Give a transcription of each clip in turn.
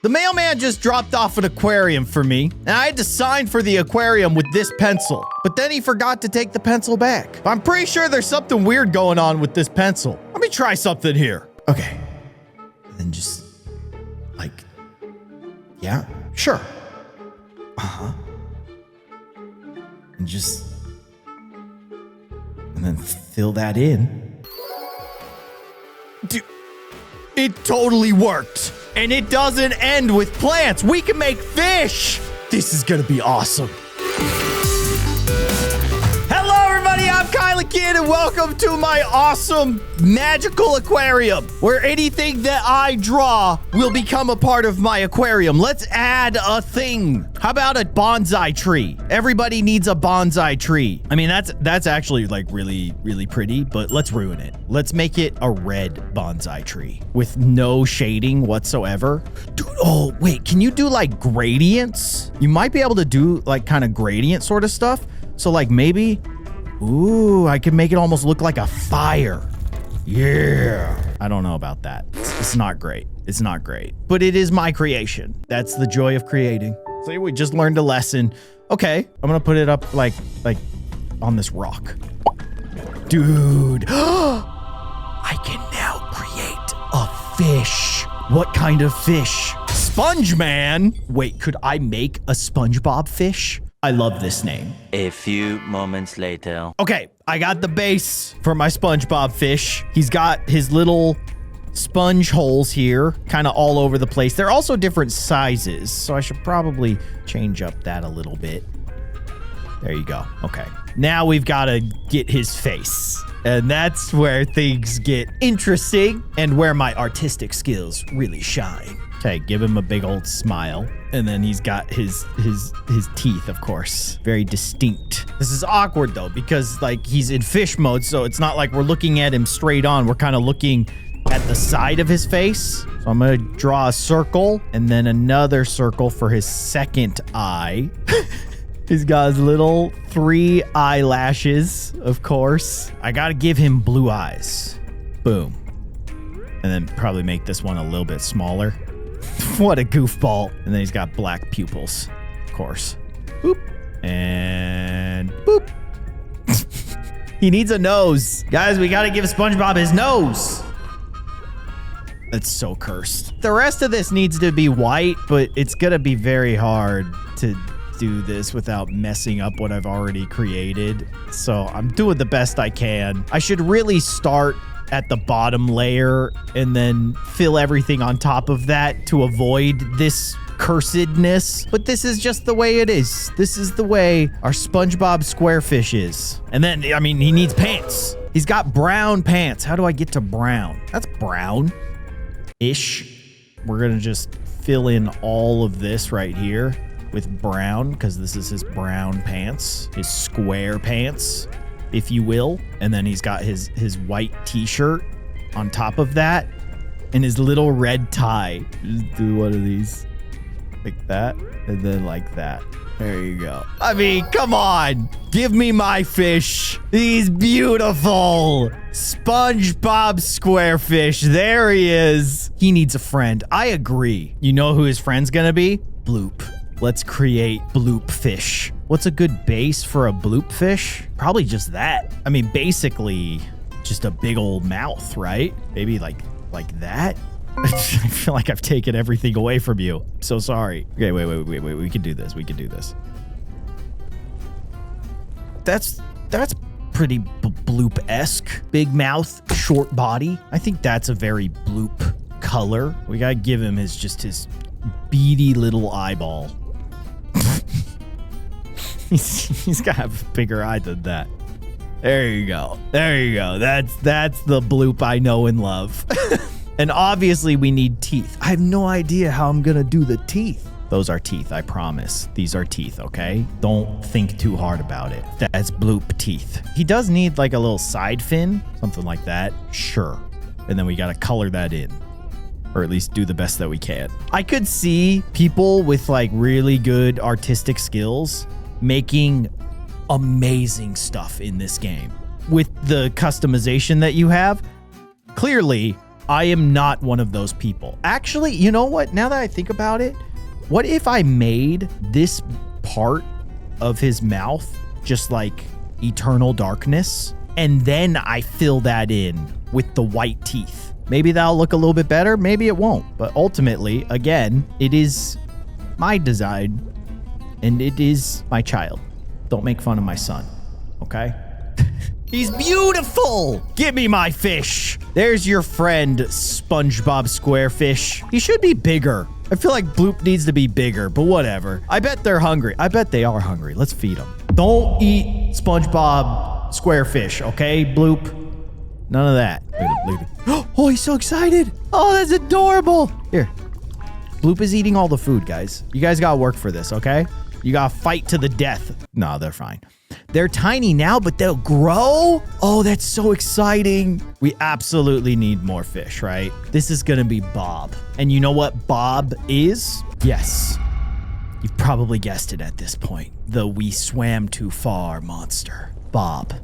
The mailman just dropped off an aquarium for me, and I had to sign for the aquarium with this pencil. But then he forgot to take the pencil back. I'm pretty sure there's something weird going on with this pencil. Let me try something here. Okay. And then just, like, yeah, sure. Uh-huh. And just, and then fill that in. Dude, it totally worked. And it doesn't end with plants. We can make fish. This is gonna be awesome. Hello, everybody. I'm Keyin, and welcome to my awesome magical aquarium, where anything that I draw will become a part of my aquarium. Let's add a thing. How about a bonsai tree? Everybody needs a bonsai tree. I mean, that's actually like really, really pretty, but let's ruin it. Let's make it a red bonsai tree with no shading whatsoever. Dude, oh, wait, can you do like gradients? You might be able to do like kind of gradient sort of stuff. So like maybe, ooh, I can make it almost look like a fire. Yeah. I don't know about that. It's not great. It's not great, but it is my creation. That's the joy of creating. So we just learned a lesson. Okay, I'm gonna put it up like on this rock. Dude, I can now create a fish. What kind of fish? Sponge Man. Wait, could I make a Spongebob fish? I love this name. A few moments later. Okay, I got the base for my Spongebob fish. He's got his little sponge holes here, kind of all over the place. They're also different sizes, so I should probably change up that a little bit. There you go. Okay. Now we've got to get his face. And that's where things get interesting and where my artistic skills really shine. Okay, give him a big old smile. And then he's got his teeth, of course. Very distinct. This is awkward, though, because, like, he's in fish mode, so it's not like we're looking at him straight on. We're kind of looking at the side of his face. So I'm going to draw a circle and then another circle for his second eye. He's got his little 3 eyelashes, of course. I got to give him blue eyes. Boom. And then probably make this one a little bit smaller. What a goofball. And then he's got black pupils, of course. Boop. And boop. He needs a nose. Guys, we got to give SpongeBob his nose. That's so cursed. The rest of this needs to be white, but it's going to be very hard to do this without messing up what I've already created. So I'm doing the best I can. I should really start at the bottom layer and then fill everything on top of that to avoid this cursedness. But this is just the way it is. This is the way our SpongeBob Squarefish is. And then, I mean, he needs pants. He's got brown pants. How do I get to brown? That's brown-ish. We're gonna just fill in all of this right here with brown, because this is his brown pants, his square pants, if you will. And then he's got his white t-shirt on top of that and his little red tie. Just do one of these like that and then like that. There you go. I mean, come on. Give me my fish. He's beautiful. SpongeBob Squarefish. There he is. He needs a friend. I agree. You know who his friend's gonna be? Bloop. Let's create Bloop fish. What's a good base for a Bloop fish? Probably just that. I mean, basically just a big old mouth, right? Maybe like that. I feel like I've taken everything away from you. I'm so sorry. Okay, wait. We can do this. We can do this. That's pretty Bloop-esque. Big mouth, short body. I think that's a very Bloop color. We gotta give him his beady little eyeball. He's got to have a bigger eye than that. There you go. There you go. That's the Bloop I know and love. And obviously we need teeth. I have no idea how I'm going to do the teeth. Those are teeth, I promise. These are teeth, okay? Don't think too hard about it. That's Bloop teeth. He does need like a little side fin, something like that. Sure. And then we got to color that in. Or at least do the best that we can. I could see people with like really good artistic skills making amazing stuff in this game. With the customization that you have, clearly I am not one of those people. Actually, you know what? Now that I think about it, what if I made this part of his mouth just like eternal darkness, and then I fill that in with the white teeth? Maybe that'll look a little bit better. Maybe it won't. But ultimately, again, it is my design and it is my child. Don't make fun of my son, okay? He's beautiful. Give me my fish. There's your friend, Spongebob Squarefish. He should be bigger. I feel like Bloop needs to be bigger, but whatever. I bet they're hungry. I bet they are hungry. Let's feed them. Don't eat Spongebob Squarefish, okay, Bloop? None of that. Look at him. Oh, he's so excited. Oh, that's adorable. Here. Bloop is eating all the food, guys. You guys gotta work for this, okay? You gotta fight to the death. No, they're fine. They're tiny now, but they'll grow? Oh, that's so exciting. We absolutely need more fish, right? This is gonna be Bob. And you know what Bob is? Yes. You've probably guessed it at this point. The we swam too far monster. Bob.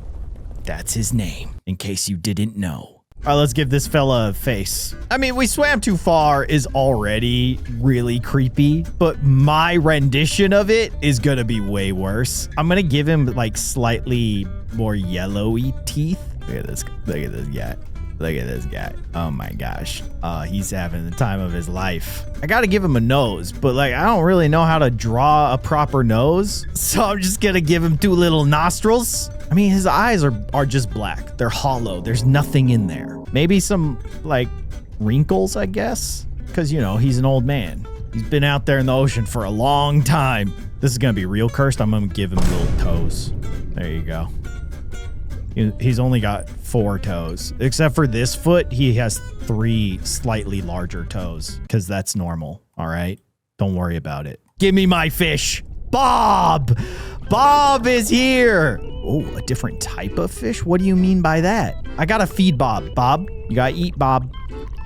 That's his name, in case you didn't know. All right, let's give this fella a face. I mean, we swam too far is already really creepy, but my rendition of it is gonna be way worse. I'm gonna give him like slightly more yellowy teeth. Look at this guy. Look at this guy. Oh my gosh. He's having the time of his life. I gotta give him a nose, but like, I don't really know how to draw a proper nose. So I'm just gonna give him two little nostrils. I mean, his eyes are just black. They're hollow. There's nothing in there. Maybe some like wrinkles, I guess. Cause you know, he's an old man. He's been out there in the ocean for a long time. This is gonna be real cursed. I'm gonna give him little toes. There you go. He's only got 4 toes. Except for this foot, he has 3 slightly larger toes. Because that's normal, all right? Don't worry about it. Give me my fish. Bob! Bob is here! Oh, a different type of fish? What do you mean by that? I gotta feed Bob. Bob, you gotta eat Bob.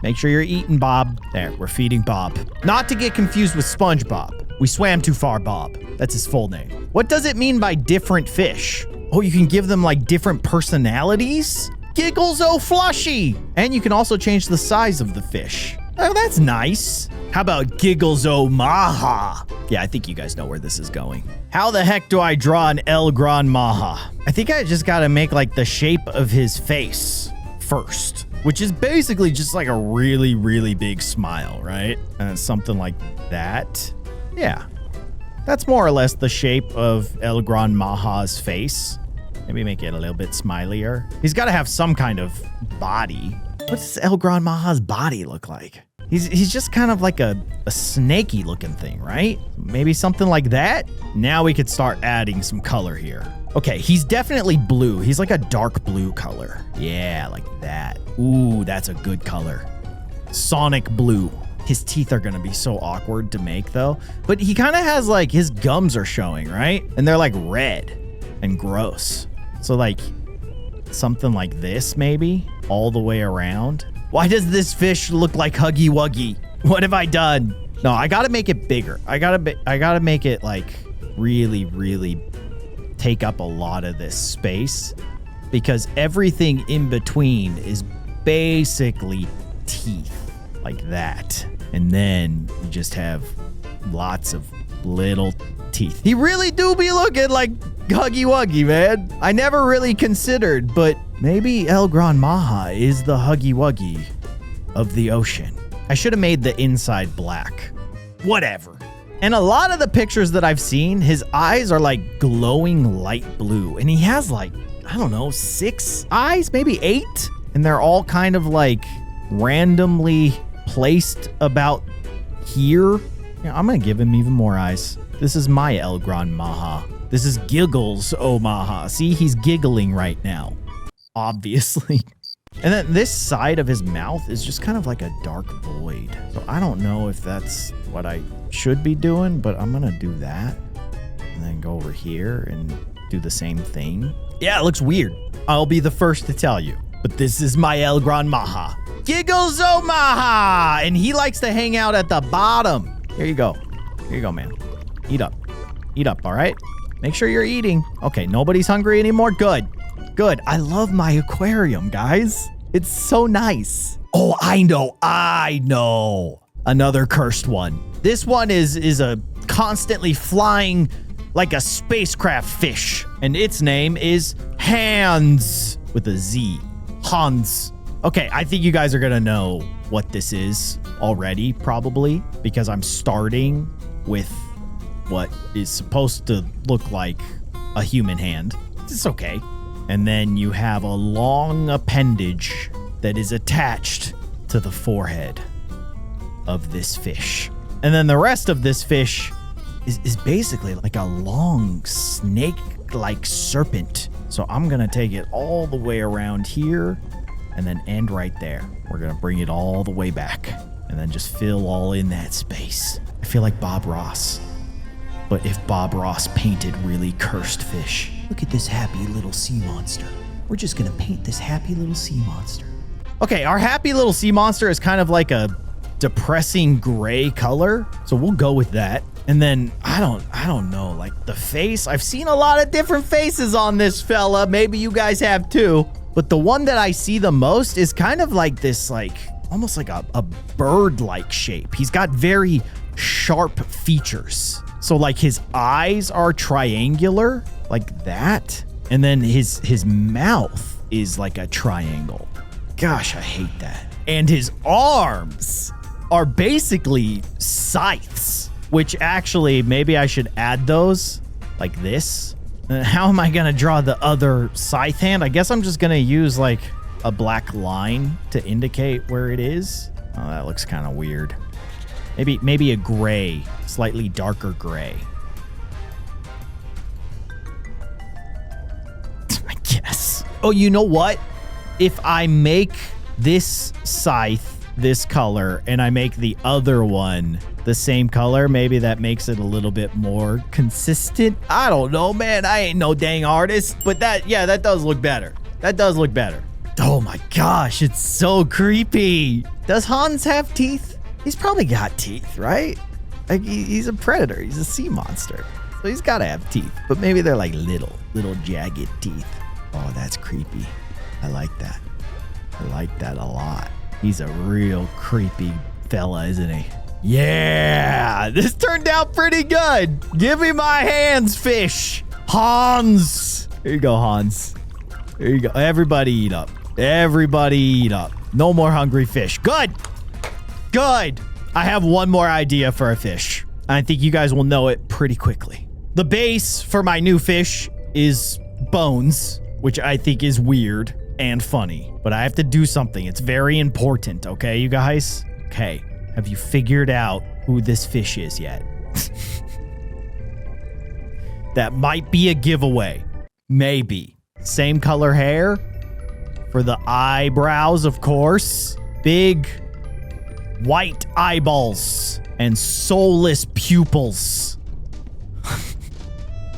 Make sure you're eating Bob. There, we're feeding Bob. Not to get confused with SpongeBob. We swam too far, Bob. That's his full name. What does it mean by different fish? Oh, you can give them like different personalities? Giggles O'Flushy! And you can also change the size of the fish. Oh, that's nice. How about Giggles Maha? Yeah, I think you guys know where this is going. How the heck do I draw an El Gran Maha? I think I just gotta make like the shape of his face first, which is basically just like a really, really big smile, right? And something like that. Yeah. That's more or less the shape of El Gran Maha's face. Maybe make it a little bit smilier. He's got to have some kind of body. What does El Gran Maha's body look like? He's just kind of like a snaky looking thing, right? Maybe something like that? Now we could start adding some color here. Okay, he's definitely blue. He's like a dark blue color. Yeah, like that. Ooh, that's a good color. Sonic blue. His teeth are gonna be so awkward to make though. But he kind of has like, his gums are showing, right? And they're like red and gross. So like something like this maybe all the way around. Why does this fish look like Huggy Wuggy? What have I done? No, I gotta make it bigger. I gotta make it like really, really take up a lot of this space because everything in between is basically teeth like that. And then you just have lots of little teeth. He really do be looking like Huggy Wuggy, man. I never really considered, but maybe El Gran Maha is the Huggy Wuggy of the ocean. I should have made the inside black. Whatever. And a lot of the pictures that I've seen, his eyes are like glowing light blue. And he has like, I don't know, 6 eyes, maybe 8. And they're all kind of like randomly placed about here. Yeah, I'm gonna give him even more eyes. This is my El Gran Maha. This is Giggles Maha. See, he's giggling right now. Obviously. And then this side of his mouth is just kind of like a dark void. So I don't know if that's what I should be doing, but I'm gonna do that. And then go over here and do the same thing. Yeah, it looks weird. I'll be the first to tell you. But this is my El Gran Maha. Giggles Maha! And he likes to hang out at the bottom. Here you go. Here you go, man. Eat up. Eat up, all right? Make sure you're eating. Okay, nobody's hungry anymore. Good. Good. I love my aquarium, guys. It's so nice. Oh, I know. Another cursed one. This one is a constantly flying like a spacecraft fish, and its name is Hans with a Z. Hans. Okay, I think you guys are gonna know what this is already, probably, because I'm starting with what is supposed to look like a human hand. It's okay. And then you have a long appendage that is attached to the forehead of this fish. And then the rest of this fish is basically like a long snake-like serpent. So I'm gonna take it all the way around here and then end right there. We're gonna bring it all the way back and then just fill all in that space. I feel like Bob Ross. But if Bob Ross painted really cursed fish. Look at this happy little sea monster. We're just gonna paint this happy little sea monster. Okay, our happy little sea monster is kind of like a depressing gray color. So we'll go with that. And then I don't know, like the face. I've seen a lot of different faces on this fella. Maybe you guys have too. But the one that I see the most is kind of like this, like almost like a bird-like shape. He's got very sharp features. So like his eyes are triangular like that. And then his mouth is like a triangle. Gosh, I hate that. And his arms are basically scythes, which actually maybe I should add those like this. How am I gonna draw the other scythe hand? I guess I'm just gonna use like a black line to indicate where it is. Oh, that looks kind of weird. Maybe a gray, slightly darker gray. I guess. Oh, you know what? If I make this scythe this color and I make the other one the same color, maybe that makes it a little bit more consistent. I don't know, man. I ain't no dang artist, but that does look better. That does look better. Oh my gosh, it's so creepy. Does Hans have teeth? He's probably got teeth, right? Like he's a predator. He's a sea monster. So he's got to have teeth, but maybe they're like little jagged teeth. Oh, that's creepy. I like that. I like that a lot. He's a real creepy fella, isn't he? Yeah, this turned out pretty good. Give me my hands, fish. Hans. Here you go, Hans. Here you go. Everybody eat up. Everybody eat up. No more hungry fish. Good. Good. I have one more idea for a fish. I think you guys will know it pretty quickly. The base for my new fish is bones, which I think is weird and funny, but I have to do something. It's very important, okay, you guys? Okay, have you figured out who this fish is yet? That might be a giveaway. Maybe. Same color hair for the eyebrows, of course. Big white eyeballs and soulless pupils.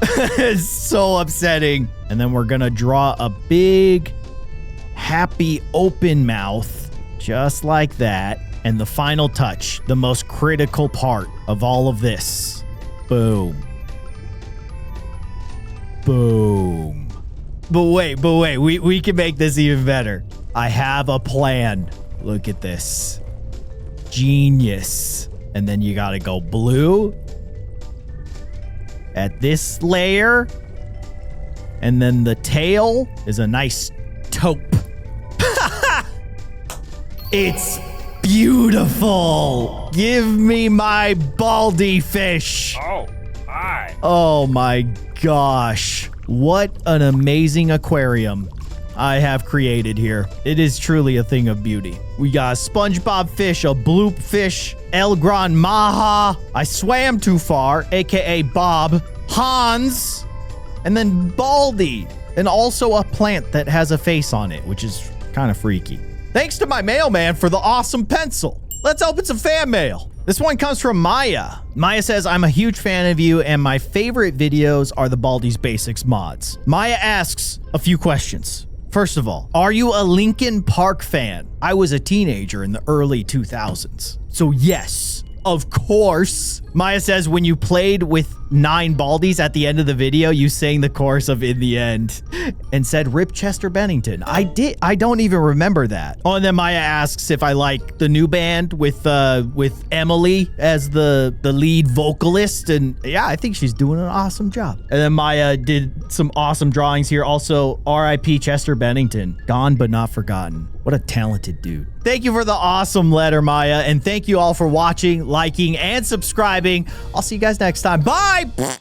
It's so upsetting. And then we're gonna draw a big happy open mouth just like that. And the final touch, the most critical part of all of this. Boom. Boom. But wait, we can make this even better. I have a plan. Look at this. Genius. And then you gotta go blue at this layer. And then the tail is a nice taupe. It's beautiful. Give me my baldi fish. Oh, hi. Oh my gosh. What an amazing aquarium I have created here. It is truly a thing of beauty. We got a Spongebob fish, a Bloop fish, El Gran Maha. I swam too far, aka Bob, Hans, and then Baldi, and also a plant that has a face on it, which is kind of freaky. Thanks to my mailman for the awesome pencil. Let's open some fan mail. This one comes from Maya. Maya says, I'm a huge fan of you, and my favorite videos are the Baldi's Basics mods. Maya asks a few questions. First of all, are you a Linkin Park fan? I was a teenager in the early 2000s. So yes, of course, Maya says, when you played with 9 Baldis at the end of the video, you sang the chorus of In the End and said, Rip Chester Bennington. I did. I don't even remember that. Oh, and then Maya asks if I like the new band with Emily as the lead vocalist. And yeah, I think she's doing an awesome job. And then Maya did some awesome drawings here. Also, R.I.P. Chester Bennington. Gone but not forgotten. What a talented dude. Thank you for the awesome letter, Maya. And thank you all for watching, liking, and subscribing. I'll see you guys next time. Bye!